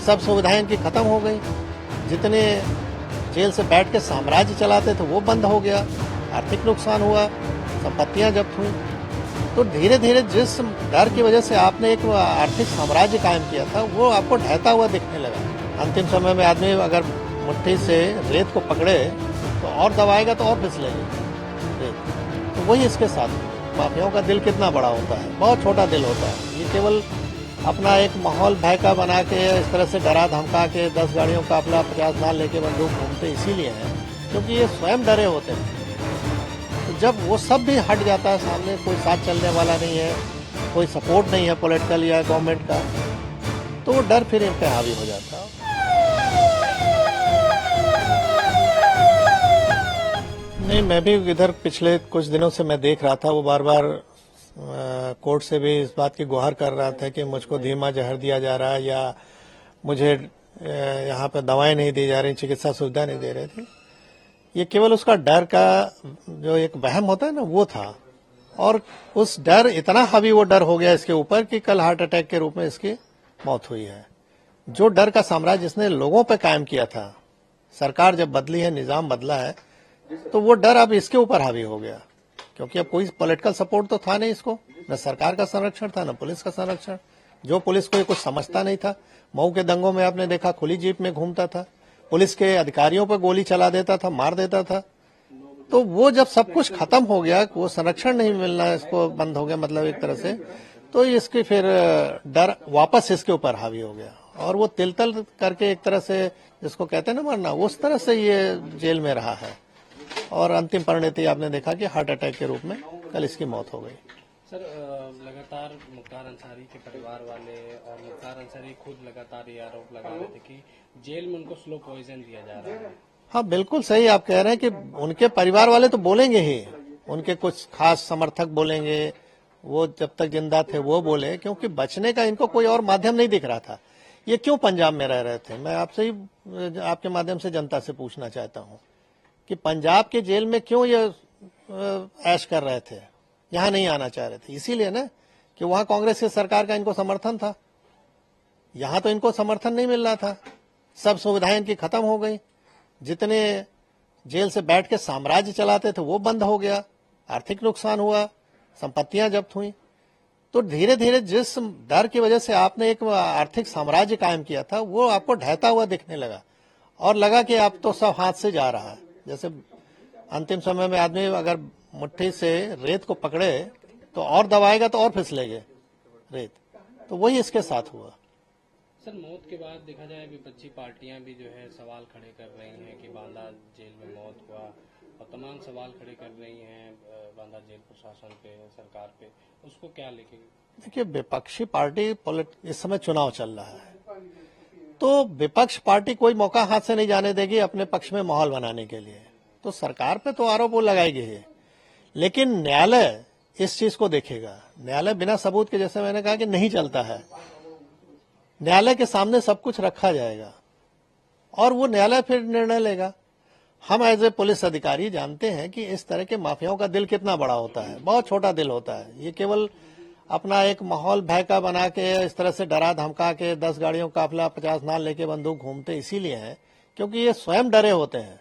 सब सुविधाएं इनकी खत्म हो गई। जितने जेल से बैठ के साम्राज्य चलाते थे वो बंद हो गया, आर्थिक नुकसान हुआ, संपत्तियां जब्त हुई। तो धीरे धीरे जिस डर की वजह से आपने एक आर्थिक साम्राज्य कायम किया था वो आपको ढहता हुआ दिखने लगा। अंतिम समय में आदमी अगर मुट्ठी से रेत को पकड़े तो और दबाएगा तो और फिसलेगी रेत। तो वही इसके साथ माफियाओं का दिल कितना बड़ा होता है, बहुत छोटा दिल होता है। ये केवल अपना एक माहौल भय का बना के इस तरह से डरा धमका के 10 गाड़ियों का अपना 50 नाल लेके बंदूक घूमते इसीलिए है क्योंकि ये स्वयं डरे होते हैं। तो जब वो सब भी हट जाता है, सामने कोई साथ चलने वाला नहीं है, कोई सपोर्ट नहीं है पॉलिटिकल या गवर्नमेंट का, तो वो डर फिर इन पे हावी हो जाता है। नहीं, मैं भी इधर पिछले कुछ दिनों से मैं देख रहा था, वो बार बार कोर्ट से भी इस बात की गुहार कर रहा था कि मुझको धीमा जहर दिया जा रहा है या मुझे यहाँ पे दवाएं नहीं दी जा रही, चिकित्सा सुविधा नहीं दे रहे थे। ये केवल उसका डर का जो एक वहम होता है ना वो था, और उस डर इतना हावी वो डर हो गया इसके ऊपर कि कल हार्ट अटैक के रूप में इसकी मौत हुई है। जो डर का साम्राज्य जिसने लोगों पे कायम किया था, सरकार जब बदली है, निजाम बदला है, तो वो डर अब इसके ऊपर हावी हो गया क्योंकि अब कोई पॉलिटिकल सपोर्ट तो था नहीं इसको, न सरकार का संरक्षण था न पुलिस का संरक्षण। जो पुलिस को ये कुछ समझता नहीं था। मऊ के दंगों में आपने देखा खुली जीप में घूमता था, पुलिस के अधिकारियों पर गोली चला देता था, मार देता था। तो वो जब सब कुछ खत्म हो गया, वो संरक्षण नहीं मिलना इसको बंद हो गया मतलब एक तरह से, तो इसके फिर डर वापस इसके ऊपर हावी हो गया और वो तिल तल करके एक तरह से जिसको कहते हैं ना मरना, उस तरह से ये जेल में रहा है और अंतिम परिणति आपने देखा कि हार्ट अटैक के रूप में कल इसकी मौत हो गई। सर, लगातार मुख्तार अंसारी के परिवार वाले और मुख्तार अंसारी खुद लगातार ये आरोप लगा रहे थे कि जेल में उनको स्लो पॉइजन दिया जा रहा है। हाँ, बिल्कुल सही आप कह रहे हैं कि उनके परिवार वाले तो बोलेंगे ही, उनके कुछ खास समर्थक बोलेंगे, वो जब तक जिंदा थे वो बोले, क्योंकि बचने का इनको कोई और माध्यम नहीं दिख रहा था। ये क्यों पंजाब में रह रहे थे, मैं आपसे ही आपके माध्यम से जनता से पूछना चाहता हूँ कि पंजाब के जेल में क्यों ये ऐश कर रहे थे, यहां नहीं आना चाह रहे थे? इसीलिए ना कि वहां कांग्रेस की सरकार का इनको समर्थन था, यहां तो इनको समर्थन नहीं मिल रहा था, सब सुविधाएं इनकी खत्म हो गई। जितने जेल से बैठ के साम्राज्य चलाते थे वो बंद हो गया, आर्थिक नुकसान हुआ, संपत्तियां जब्त हुई। तो धीरे धीरे जिस डर की वजह से आपने एक आर्थिक साम्राज्य कायम किया था वो आपको ढहता हुआ दिखने लगा और लगा कि अब तो सब हाथ से जा रहा है। जैसे अंतिम समय में आदमी अगर मुट्ठी से रेत को पकड़े तो और दबाएगा तो और फिसलेगी रेत। तो वही इसके साथ हुआ। सर, मौत के बाद देखा जाए विपक्षी पार्टियां भी जो है सवाल खड़े कर रही हैं कि बांदा जेल में मौत हुआ और तमाम सवाल खड़े कर रही हैं बांदा जेल प्रशासन पे, सरकार पे, उसको क्या लेके? देखिए, विपक्षी पार्टी इस समय चुनाव चल रहा है, तो विपक्ष पार्टी कोई मौका हाथ से नहीं जाने देगी अपने पक्ष में माहौल बनाने के लिए। तो सरकार पे तो आरोप वो लगाएगी ही, लेकिन न्यायालय इस चीज को देखेगा। न्यायालय बिना सबूत के, जैसे मैंने कहा कि नहीं चलता है, न्यायालय के सामने सब कुछ रखा जाएगा और वो न्यायालय फिर निर्णय लेगा। हम एज ए पुलिस अधिकारी जानते हैं कि इस तरह के माफियाओं का दिल कितना बड़ा होता है, बहुत छोटा दिल होता है। ये केवल अपना एक माहौल भय का बना के इस तरह से डरा धमका के 10 गाड़ियों का अपना 50 नाल लेके बंदूक घूमते इसीलिए है क्योंकि ये स्वयं डरे होते हैं।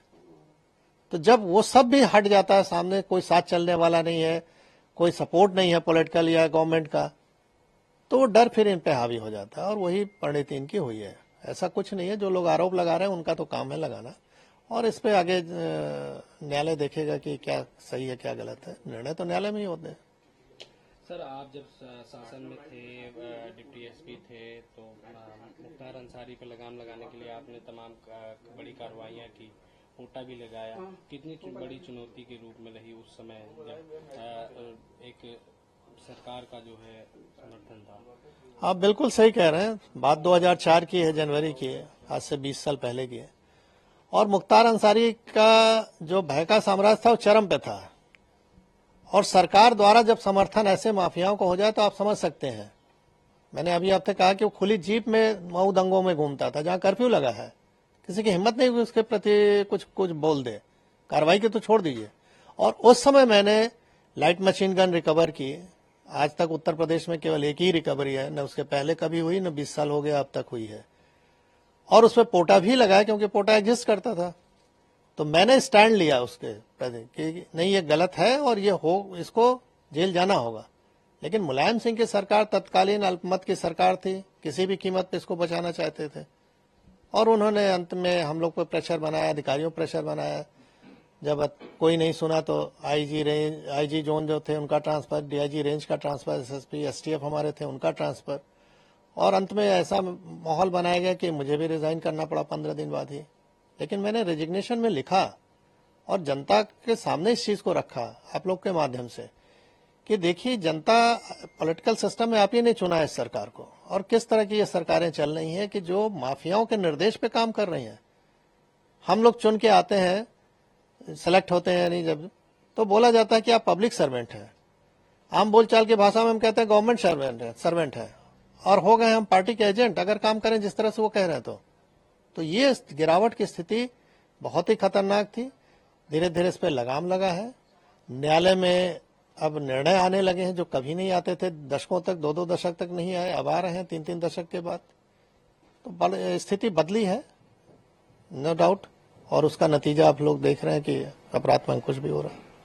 तो जब वो सब भी हट जाता है, सामने कोई साथ चलने वाला नहीं है, कोई सपोर्ट नहीं है पॉलिटिकल या गवर्नमेंट का, तो वो डर फिर इन पे हावी हो जाता है और वही परिणति इनकी हुई है। ऐसा कुछ नहीं है, जो लोग आरोप लगा रहे हैं उनका तो काम है लगाना, और इस पे आगे न्यायालय देखेगा कि क्या सही है क्या गलत है। निर्णय तो न्यायालय में ही होते हैं। सर, आप जब शासन में थे, डिप्टी एसपी थे, तो मुख्तार अंसारी पे लगाम लगाने के लिए आपने तमाम बड़ी कार्रवाइयाँ की, कोटा भी लगाया। कितनी बड़ी चुनौती के रूप में रही उस समय जब एक सरकार का जो है समर्थन था? आप बिल्कुल सही कह रहे हैं, बात 2004 की है, जनवरी की है, आज से 20 साल पहले की है। और मुख्तार अंसारी का जो भय का साम्राज्य था वो चरम पे था, और सरकार द्वारा जब समर्थन ऐसे माफियाओं को हो जाए तो आप समझ सकते हैं। मैंने अभी आपसे कहा कि वो खुली जीप में मऊ दंगों में घूमता था, जहां कर्फ्यू लगा है, किसी की हिम्मत नहीं हुई उसके प्रति कुछ बोल दे, कार्रवाई की तो छोड़ दीजिए। और उस समय मैंने लाइट मशीन गन रिकवर की। आज तक उत्तर प्रदेश में केवल एक ही रिकवरी है, न उसके पहले कभी हुई, न 20 साल हो गया अब तक हुई है। और उसमें पोटा भी लगाया क्योंकि पोटा एग्जिस्ट करता था। तो मैंने स्टैंड लिया उसके प्रति कि नहीं ये गलत है और ये हो इसको जेल जाना होगा। लेकिन मुलायम सिंह की सरकार तत्कालीन अल्पमत की सरकार थी, किसी भी कीमत पे इसको बचाना चाहते थे और उन्होंने अंत में हम लोग पर प्रेशर बनाया, अधिकारियों पर प्रेशर बनाया। जब कोई नहीं सुना तो आईजी जोन जो थे उनका ट्रांसफर, डीआईजी रेंज का ट्रांसफर, एसएसपी एसटीएफ हमारे थे उनका ट्रांसफर, और अंत में ऐसा माहौल बनाया गया कि मुझे भी रिजाइन करना पड़ा 15 दिन बाद ही। लेकिन मैंने रेजिग्नेशन में लिखा और जनता के सामने इस चीज को रखा आप लोग के माध्यम से कि देखिए जनता पॉलिटिकल सिस्टम में आप ही नहीं चुना है इस सरकार को, और किस तरह की ये सरकारें चल रही हैं कि जो माफियाओं के निर्देश पे काम कर रही हैं। हम लोग चुन के आते हैं, सेलेक्ट होते हैं नहीं, जब तो बोला जाता है कि आप पब्लिक सर्वेंट हैं। आम बोलचाल की भाषा में हम कहते हैं गवर्नमेंट सर्वेंट है और हो गए हम पार्टी के एजेंट अगर काम करें जिस तरह से वो कह रहे हैं। तो ये गिरावट की स्थिति बहुत ही खतरनाक थी। धीरे धीरे इस पर लगाम लगा है। न्यायालय में अब निर्णय आने लगे हैं जो कभी नहीं आते थे, दशकों तक, 2-2 दशक तक नहीं आए, अब आ रहे हैं 3-3 दशक के बाद। तो स्थिति बदली है नो डाउट, और उसका नतीजा आप लोग देख रहे हैं कि अपराध में कुछ भी हो रहा है।